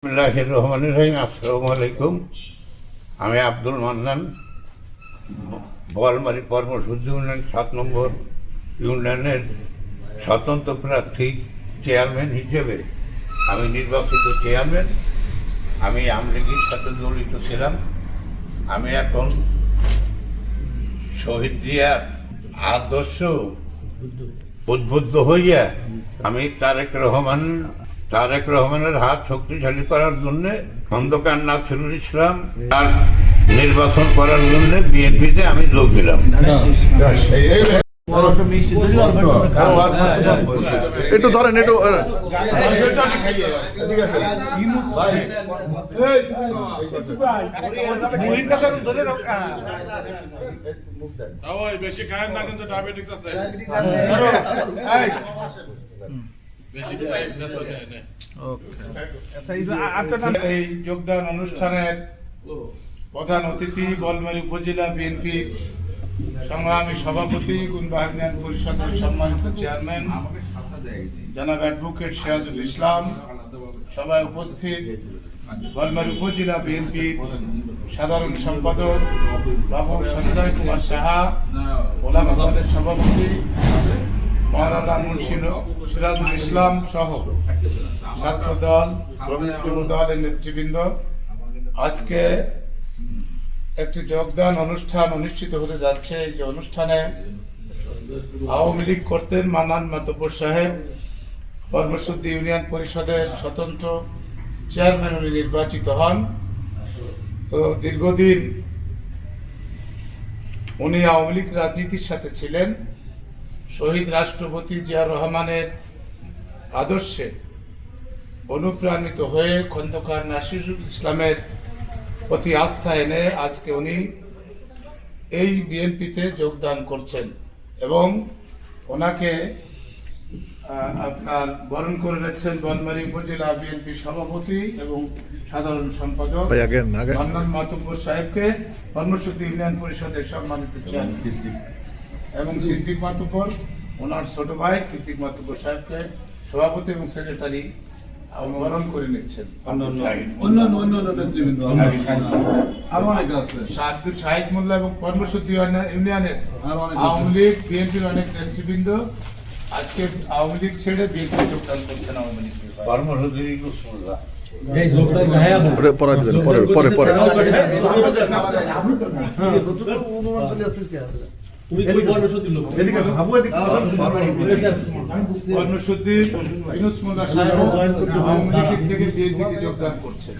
বিসমিল্লাহির রহমানির রহিম। আসসালামু আলাইকুম। আমি আব্দুল মান্নান, বোয়ালমারী কর্মসূচি ইউনিয়ন 7 নম্বর ইউনিয়নের স্বতন্ত্র প্রার্থী চেয়ারম্যান হিসেবে আমি নির্বাচিত চেয়ারম্যান। আমি আমলিগের সাথে জড়িত ছিলাম। আমি এখন শহীদ জিয়ার আদর্শ উদ্বুদ্ধ হইয়া আমি তারেক রহমানের হাত শক্তিশালী করার জন্য খন্দকার নাসিরুল ইসলাম তার নির্বাচন করার জন্য বিএনপিতে আমি যোগ দিলাম। একটু ধরেন একটু বেশি খায় না, কিন্তু ডায়াবেটিস আছে। এই যোগদান অনুষ্ঠানের প্রধান অতিথি বোয়ালমারী উপজেলা বিএনপির সংগ্রামী সভাপতি গুনবাহ ইউনিয়ন পরিষদের সম্মানিত চেয়ারম্যান জনাব অ্যাডভোকেট সিরাজুল ইসলাম, সভায় উপস্থিত বোয়ালমারী উপজেলা বিএনপির সাধারণ সম্পাদক বাবু সঞ্জয় কুমার সাহা, ওলামা দলের সভাপতি মাওলানা মুন্সি সিরাজুল ইসলাম সহ ছাত্র দল, শ্রমিক যুব দলের নেতৃবৃন্দ, আজকে একটি যোগদান অনুষ্ঠান অনুষ্ঠিত হতে যাচ্ছে। এই যে অনুষ্ঠানে আওয়ামী লীগ করতেন মান্নান মাতব্বর সাহেব, কর্মসূচি ইউনিয়ন পরিষদের স্বতন্ত্র চেয়ারম্যান উনি নির্বাচিত হন। তো দীর্ঘদিন উনি আওয়ামী লীগ রাজনীতির সাথে ছিলেন। শহীদ রাষ্ট্রপতি জিয়াউর রহমানের আদর্শে অনুপ্রাণিত হয়ে খন্দকার নাসিরুল ইসলামের প্রতি আস্থা এনে আজকে উনি এই বিএনপিতে যোগদান করছেন এবং ওনাকে আপনার বরণ করে নিচ্ছেন বোয়ালমারী উপজেলা বিএনপি সভাপতি এবং সাধারণ সম্পাদক মান্নান মাতব্বর সাহেবকে, কর্মসূচি ইউনিয়ন পরিষদের সম্মানিত চেয়ারম্যান, এবং সিদ্দিক মাতব্বর ওনার ছোট ভাই সিদ্দিক মাতব্বর সাহেবকে সভাপতি এবং সেক্রেটারি বরণ করে নিচ্ছেন। শাহিদ মোল্লা এবং কর্মসূচি ইউনিয়নের আওয়ামী লীগ বিএনপির অনেক নেতৃবৃন্দ আজকে আওয়ামী লীগ ছেড়ে বিএনপি যোগদান করছেন। আওয়ামী লীগ কর্মসূচি ইউনুস মোল্লা সাহেব আওয়ামী লীগ থেকে বিএনপিতে যোগদান করছেন।